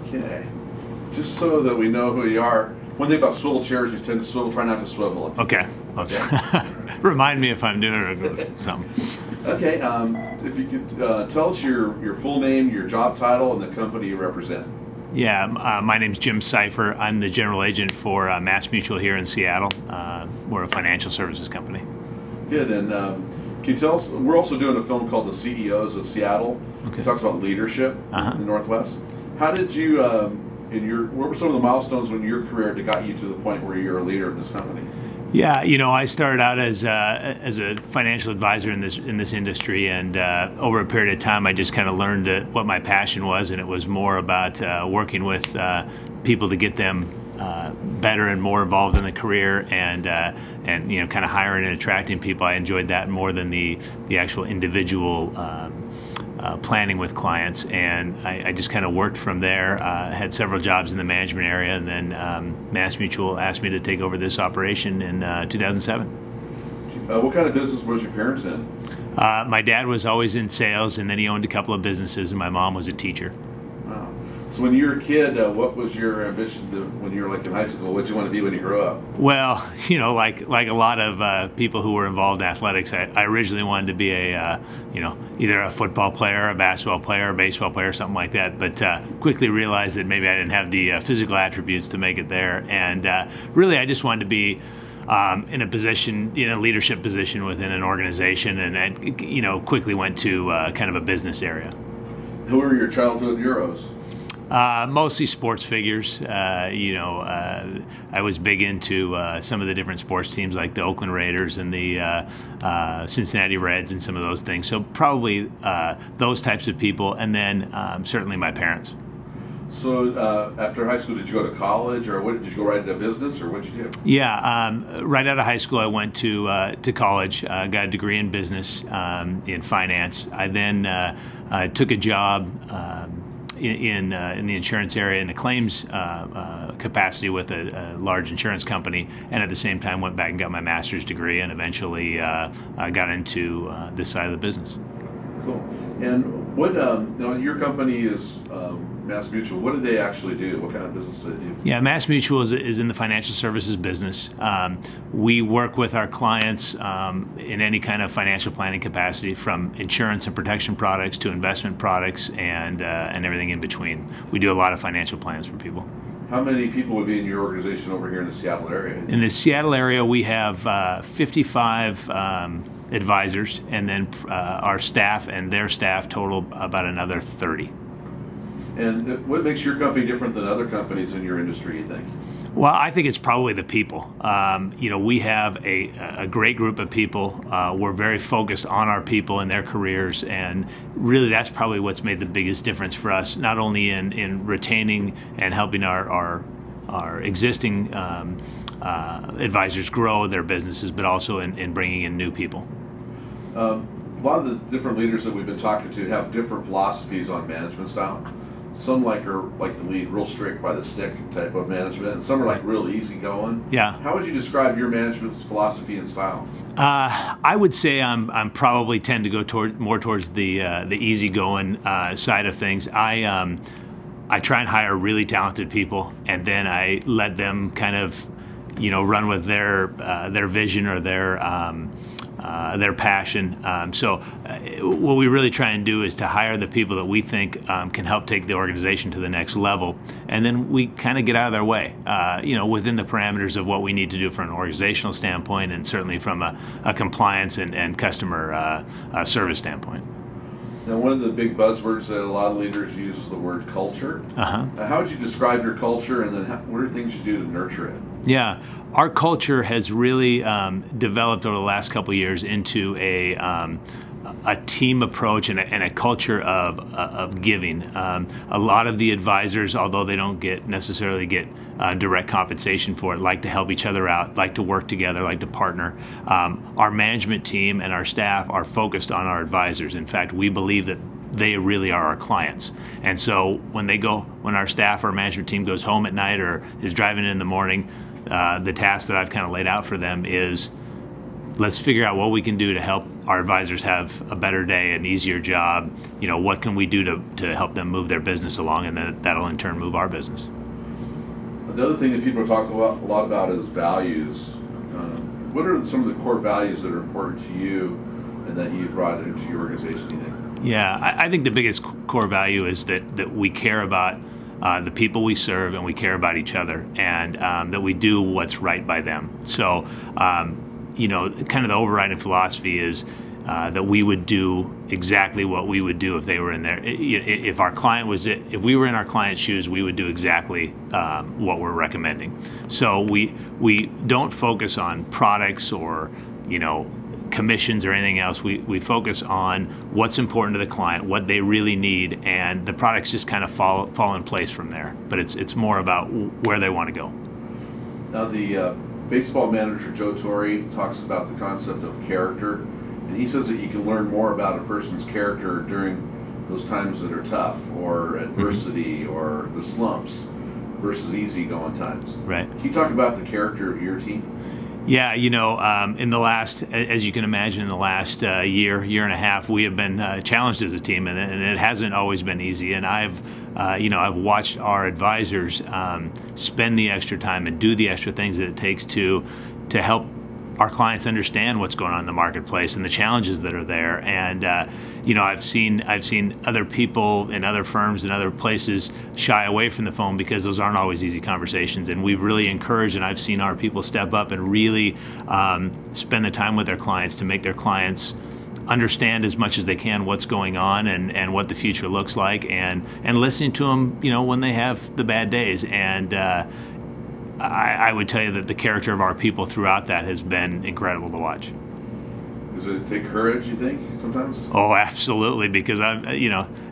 Okay. Just so that we know who you are, one thing about swivel chairs, you tend to swivel, try not to swivel. Okay. Remind me if I'm doing it or something. Okay, if you could tell us your full name, your job title, and the company you represent. Yeah, my name's Jim Sypher. I'm the general agent for MassMutual here in Seattle. We're a financial services company. Good, and can you tell us, we're also doing a film called The CEOs of Seattle. Okay. It talks about leadership in the Northwest. How did you, what were some of the milestones in your career that got you to the point where you're a leader in this company? Yeah, you know, I started out as a financial advisor in this industry, and over a period of time, I just kind of learned what my passion was, and it was more about working with people to get them better and more involved in the career, and you know, kind of hiring and attracting people. I enjoyed that more than the actual individual planning with clients, and I just kind of worked from there. Had several jobs in the management area, and then MassMutual asked me to take over this operation in 2007. What kind of business was your parents in? My dad was always in sales, and then he owned a couple of businesses, and my mom was a teacher. Wow. So when you were a kid, what was your ambition when you were like in high school? What did you want to be when you grew up? Well, you know, like a lot of people who were involved in athletics, I originally wanted to be a, you know, either a football player, a basketball player, a baseball player, something like that. But quickly realized that maybe I didn't have the physical attributes to make it there. And really, I just wanted to be in a position, in a leadership position within an organization, and I, you know, quickly went to kind of a business area. Who were your childhood heroes? Mostly sports figures. You know, I was big into some of the different sports teams like the Oakland Raiders and the Cincinnati Reds and some of those things. So probably those types of people, and then certainly my parents. So after high school, did you go to college, or did you go right into business, or what did you do? Yeah, right out of high school, I went to college, got a degree in business, in finance. I then took a job in the insurance area in a claims capacity with a large insurance company, and at the same time went back and got my master's degree, and eventually got into this side of the business. Cool. And what, you know, your company is MassMutual. What do they actually do? What kind of business do they do? Yeah, MassMutual is in the financial services business. We work with our clients in any kind of financial planning capacity, from insurance and protection products to investment products and everything in between. We do a lot of financial plans for people. How many people would be in your organization over here in the Seattle area? In the Seattle area, we have 55 advisors, and then our staff and their staff total about another 30. And what makes your company different than other companies in your industry, you think? Well, I think it's probably the people. You know, we have a great group of people. We're very focused on our people and their careers, and really that's probably what's made the biggest difference for us, not only in retaining and helping our existing advisors grow their businesses, but also in bringing in new people. A lot of the different leaders that we've been talking to have different philosophies on management style. Some like to lead real strict by the stick type of management, and some are like real easygoing. Yeah. How would you describe your management's philosophy and style? I would say I'm probably tend to go more towards the easygoing side of things. I try and hire really talented people, and then I let them kind of, you know, run with their vision or their passion. So what we really try and do is to hire the people that we think can help take the organization to the next level, and then we kind of get out of their way, you know, within the parameters of what we need to do from an organizational standpoint, and certainly from a compliance and customer service standpoint. Now, one of the big buzzwords that a lot of leaders use is the word culture. How would you describe your culture, and then what are things you do to nurture it? Yeah, our culture has really developed over the last couple of years into a team approach and a culture of giving. A lot of the advisors, although they don't necessarily get direct compensation for it, like to help each other out, like to work together, like to partner. Our management team and our staff are focused on our advisors. In fact, we believe that they really are our clients. And so when our staff or management team goes home at night or is driving in the morning, the task that I've kind of laid out for them is let's figure out what we can do to help our advisors have a better day, an easier job. What can we do to help them move their business along, and then that'll in turn move our business. The other thing that people are talking a lot about is values. What are some of the core values that are important to you and that you've brought into your organization, you think? Yeah, I think the biggest core value is that we care about the people we serve, and we care about each other, and that we do what's right by them. So, kind of the overriding philosophy is that we would do exactly what we would do if they were in there. If our client if we were in our client's shoes, we would do exactly what we're recommending. So we don't focus on products or commissions or anything else. We focus on what's important to the client, what they really need, and the products just kind of fall in place from there. But it's more about where they want to go. Now the baseball manager Joe Torre talks about the concept of character, and he says that you can learn more about a person's character during those times that are tough, or adversity, or the slumps, versus easygoing times. Right. Can you talk about the character of your team? Yeah, in the last, as you can imagine, in the last year and a half, we have been challenged as a team, and it hasn't always been easy. And I've watched our advisors spend the extra time and do the extra things that it takes to help our clients understand what's going on in the marketplace and the challenges that are there. And I've seen other people in other firms and other places shy away from the phone because those aren't always easy conversations. And we've really encouraged, and I've seen our people step up and really spend the time with their clients to make their clients understand as much as they can what's going on and what the future looks like, and listening to them, when they have the bad days. And I would tell you that the character of our people throughout that has been incredible to watch. Does it take courage, you think, sometimes? Oh, absolutely, because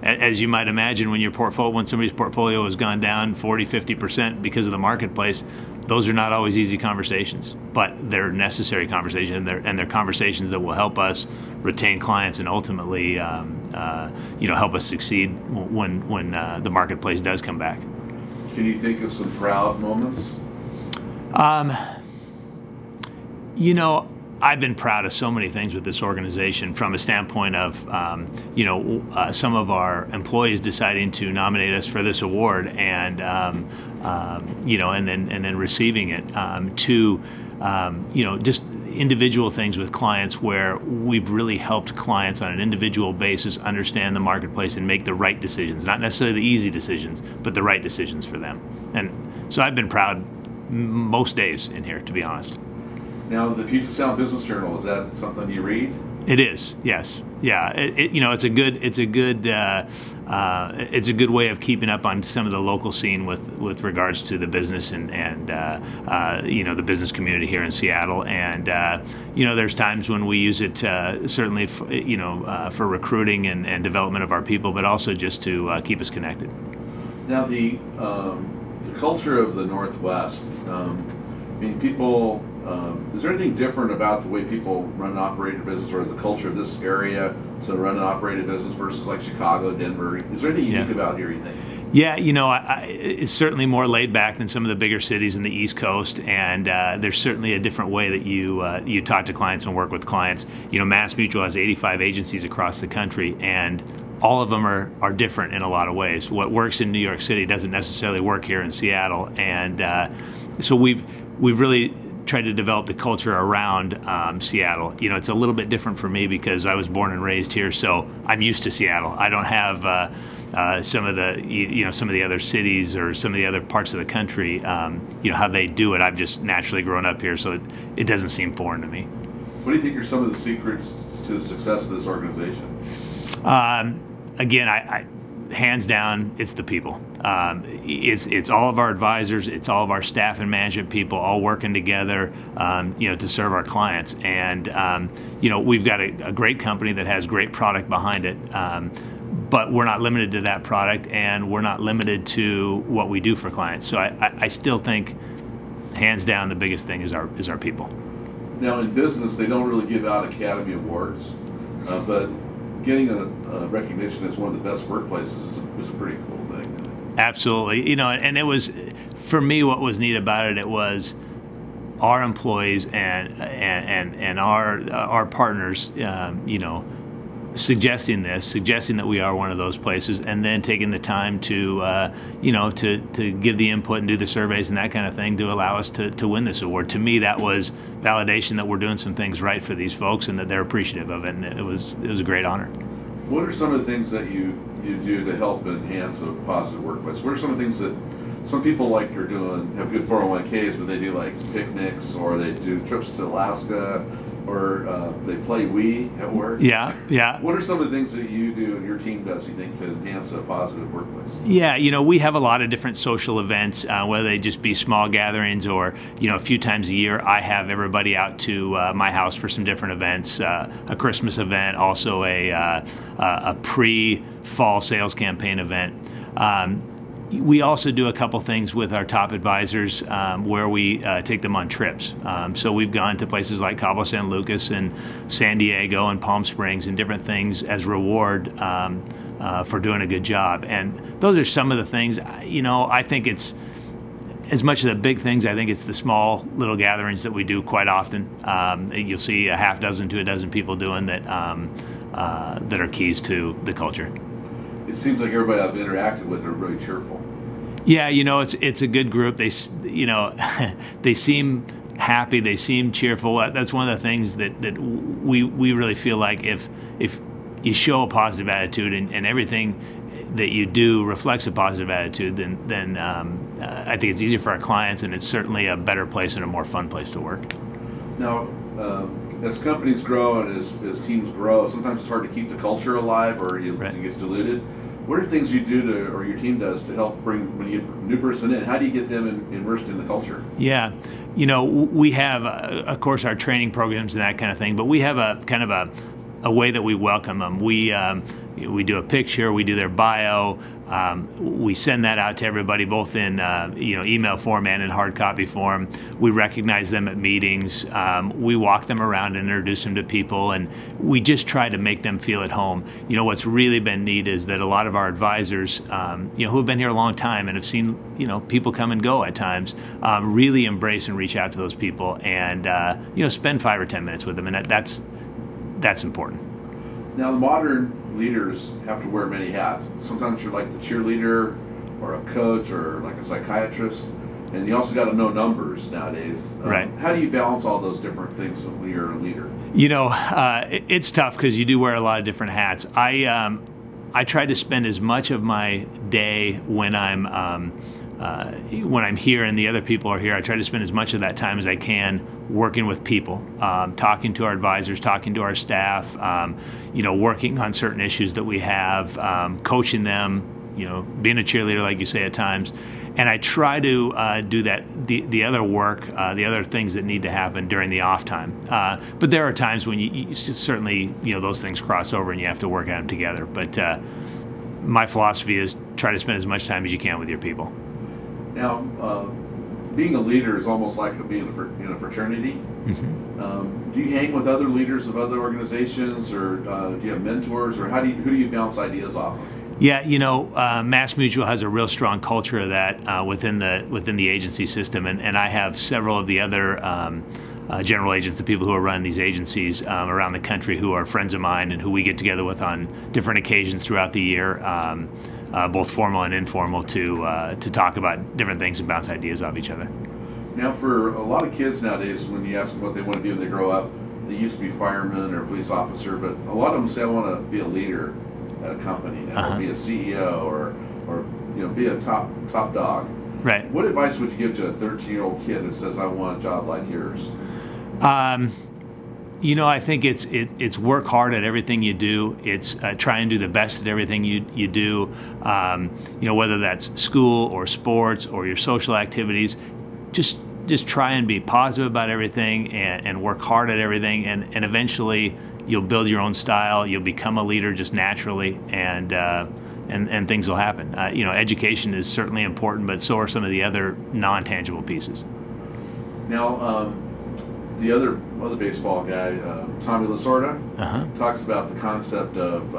as you might imagine, when somebody's portfolio has gone down 40–50% because of the marketplace, those are not always easy conversations, but they're necessary conversations, and they're conversations that will help us retain clients and ultimately, help us succeed when the marketplace does come back. Can you think of some proud moments? I've been proud of so many things with this organization, from a standpoint of, some of our employees deciding to nominate us for this award, and and then receiving it, to just individual things with clients where we've really helped clients on an individual basis understand the marketplace and make the right decisions, not necessarily the easy decisions, but the right decisions for them. And so I've been proud most days in here, to be honest. Now, the Puget Sound Business Journal, is that something you read? It is, yes, yeah. It's a good way of keeping up on some of the local scene with regards to the business and the business community here in Seattle. And there's times when we use it certainly for recruiting and development of our people, but also just to keep us connected. Now, the culture of the Northwest. People. Is there anything different about the way people run and operate a business, or the culture of this area to run and operate a business versus like Chicago, Denver? Is there anything unique about here, you think? Yeah, it's certainly more laid back than some of the bigger cities in the East Coast, and there's certainly a different way that you talk to clients and work with clients. Mass Mutual has 85 agencies across the country, and all of them are different in a lot of ways. What works in New York City doesn't necessarily work here in Seattle, and so we've really tried to develop the culture around Seattle. It's a little bit different for me because I was born and raised here, so I'm used to Seattle. I don't have some of the other cities or some of the other parts of the country, how they do it. I've just naturally grown up here, so it doesn't seem foreign to me. What do you think are some of the secrets to the success of this organization? Again, I hands down, it's the people. It's all of our advisors, it's all of our staff and management people all working together, to serve our clients. And we've got a great company that has great product behind it, but we're not limited to that product, and we're not limited to what we do for clients. So I still think, hands down, the biggest thing is our people. Now, in business, they don't really give out Academy Awards, but getting a recognition as one of the best workplaces is a pretty cool thing. Absolutely. And it was, for me, what was neat about it, it was our employees and our partners, suggesting that we are one of those places, and then taking the time to to give the input and do the surveys and that kind of thing to allow us to win this award. To me, that was validation that we're doing some things right for these folks and that they're appreciative of it, and it was a great honor. What are some of the things that you do to help enhance a positive workplace? What are some of the things that some people like are doing, have good 401ks, but they do like picnics, or they do trips to Alaska, or they play Wii at work? Yeah. What are some of the things that you do and your team does, you think, to enhance a positive workplace? Yeah, we have a lot of different social events, whether they just be small gatherings or, a few times a year, I have everybody out to my house for some different events, a Christmas event, also a pre-fall sales campaign event. We also do a couple things with our top advisors where we take them on trips. So we've gone to places like Cabo San Lucas and San Diego and Palm Springs and different things as reward for doing a good job. And those are some of the things, I think it's, as much as the big things, I think it's the small little gatherings that we do quite often. You'll see a half dozen to a dozen people doing that that are keys to the culture. It seems like everybody I've interacted with are really cheerful. Yeah, it's a good group. They they seem happy. They seem cheerful. That's one of the things that we really feel like if you show a positive attitude and everything that you do reflects a positive attitude, then I think it's easier for our clients, and it's certainly a better place and a more fun place to work. Now, as companies grow and as teams grow, sometimes it's hard to keep the culture alive, or it gets diluted. What are things you do or your team does to help bring, when you get a new person in, how do you get them immersed in the culture? Yeah, we have, of course, our training programs and that kind of thing, but we have a kind of a way that we welcome them. We do a picture, we do their bio, we send that out to everybody, both in email form and in hard copy form. We recognize them at meetings. We walk them around and introduce them to people, and we just try to make them feel at home. What's really been neat is that a lot of our advisors, who have been here a long time and have seen people come and go at times, really embrace and reach out to those people and spend 5 or 10 minutes with them, and that's important. Now, the modern leaders have to wear many hats. Sometimes you're like the cheerleader or a coach or like a psychiatrist, and you also got to know numbers nowadays. Right. How do you balance all those different things when you're a leader? It's tough because you do wear a lot of different hats. I try to spend as much of my day when I'm here and the other people are here. I try to spend as much of that time as I can working with people, talking to our advisors, talking to our staff, working on certain issues that we have, coaching them, being a cheerleader, like you say, at times. And I try to do that, the other work, the other things that need to happen during the off time. But there are times when you certainly, those things cross over and you have to work at them together. But my philosophy is try to spend as much time as you can with your people. Now, being a leader is almost like being in a fraternity. Mm-hmm. Do you hang with other leaders of other organizations, or do you have mentors, or who do you bounce ideas off of? Yeah, Mass Mutual has a real strong culture of that within the agency system, and I have several of the other general agents, the people who are running these agencies around the country, who are friends of mine and who we get together with on different occasions throughout the year. Both formal and informal, to talk about different things and bounce ideas off each other. Now, for a lot of kids nowadays, when you ask them what they want to do when they grow up, they used to be firemen or police officer, but a lot of them say, I want to be a leader at a company now, or be a CEO, or be a top dog. Right. What advice would you give to a 13-year-old kid that says, I want a job like yours? I think it's work hard at everything you do. It's try and do the best at everything you do. Whether that's school or sports or your social activities, just try and be positive about everything and work hard at everything, and eventually you'll build your own style. You'll become a leader just naturally, and things will happen. Education is certainly important, but so are some of the other non-tangible pieces. Now, the other baseball guy, Tommy Lasorda, talks about the concept of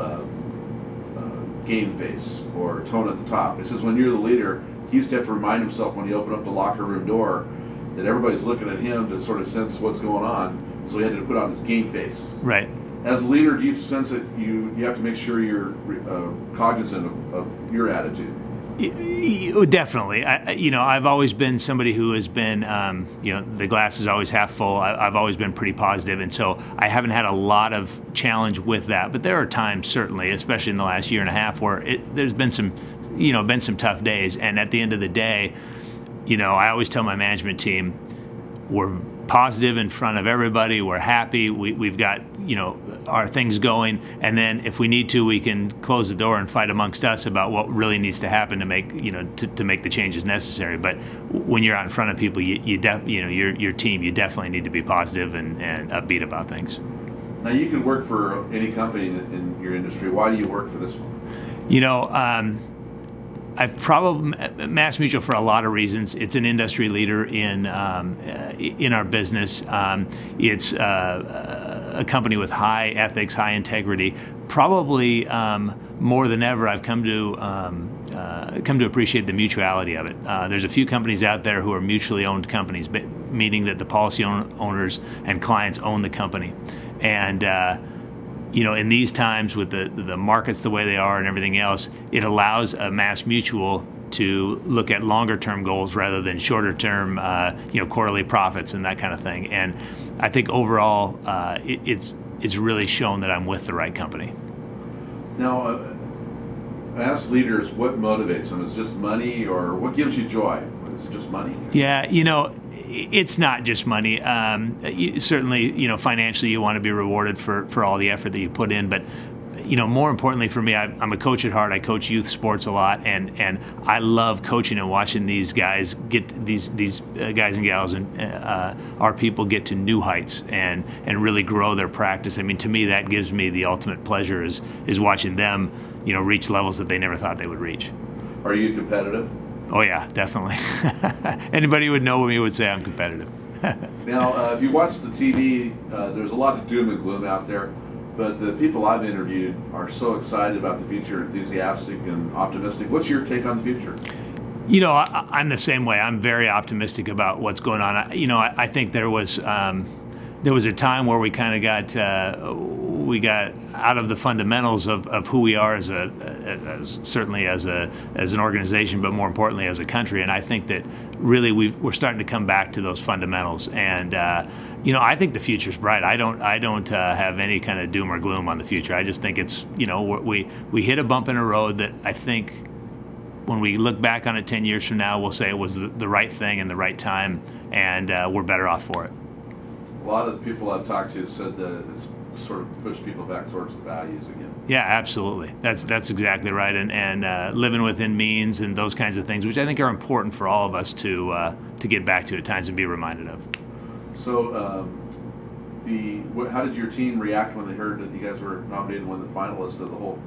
game face, or tone at the top. He says when you're the leader, he used to have to remind himself when he opened up the locker room door, that everybody's looking at him to sort of sense what's going on, so he had to put on his game face. Right. As a leader, do you sense that you have to make sure you're cognizant of your attitude? Definitely. I've always been somebody who has been, the glass is always half full. I've always been pretty positive, and so I haven't had a lot of challenge with that. But there are times, certainly, especially in the last year and a half, where there's been some tough days. And at the end of the day, I always tell my management team, we're positive in front of everybody. We're happy. We've got our things going, and then if we need to, we can close the door and fight amongst us about what really needs to happen to make to make the changes necessary. But when you're out in front of people, your team, you definitely need to be positive and upbeat about things. Now, you could work for any company in your industry. Why do you work for this one? I've probably Mass Mutual for a lot of reasons. It's an industry leader in our business. It's a company with high ethics, high integrity. Probably more than ever, I've come to appreciate the mutuality of it. There's a few companies out there who are mutually owned companies, meaning that the policy owners and clients own the company, and in these times with the markets the way they are and everything else, it allows a Mass Mutual to look at longer-term goals rather than shorter-term, quarterly profits and that kind of thing. And I think overall, it's really shown that I'm with the right company. Now, I ask leaders what motivates them. Is it just money, or what gives you joy? Is it just money? Yeah, it's not just money. Certainly, financially, you want to be rewarded for all the effort that you put in. But, more importantly for me, I'm a coach at heart. I coach youth sports a lot, and I love coaching and watching these guys these guys and gals and our people get to new heights and really grow their practice. I mean, to me, that gives me the ultimate pleasure is watching them, reach levels that they never thought they would reach. Are you competitive? Oh yeah, definitely. Anybody who would know me would say I'm competitive. Now, if you watch the TV, there's a lot of doom and gloom out there, but the people I've interviewed are so excited about the future, enthusiastic and optimistic. What's your take on the future? I'm the same way. I'm very optimistic about what's going on. I think there was a time where we kind of got out of the fundamentals of who we are as certainly as an organization, but more importantly as a country. And I think that really we're starting to come back to those fundamentals. And I think the future's bright. I don't have any kind of doom or gloom on the future. I just think it's we hit a bump in a road that I think when we look back on it 10 years from now, we'll say it was the right thing and the right time, and we're better off for it. A lot of the people I've talked to said that it's sort of pushed people back towards the values again. Yeah, absolutely. That's exactly right. And living within means and those kinds of things, which I think are important for all of us to get back to at times and be reminded of. So, how did your team react when they heard that you guys were nominated one of the finalists of the whole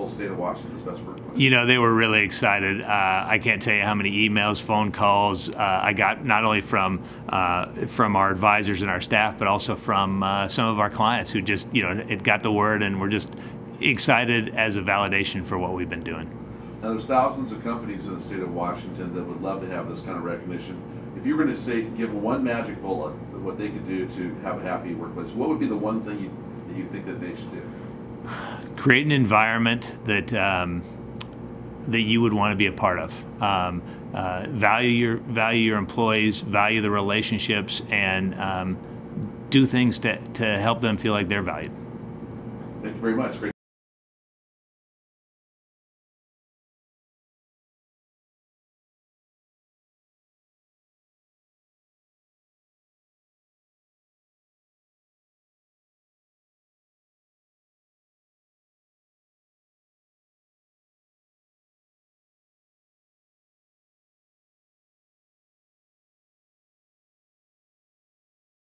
state of Washington's best workplace? They were really excited. I can't tell you how many emails, phone calls I got, not only from our advisors and our staff, but also from some of our clients who just, it got the word and were just excited as a validation for what we've been doing. Now, there's thousands of companies in the state of Washington that would love to have this kind of recognition. If you were going to give one magic bullet of what they could do to have a happy workplace, what would be the one thing that you think that they should do? Create an environment that that you would want to be a part of. Value your employees, value the relationships, and do things to help them feel like they're valued. Thank you very much. Great.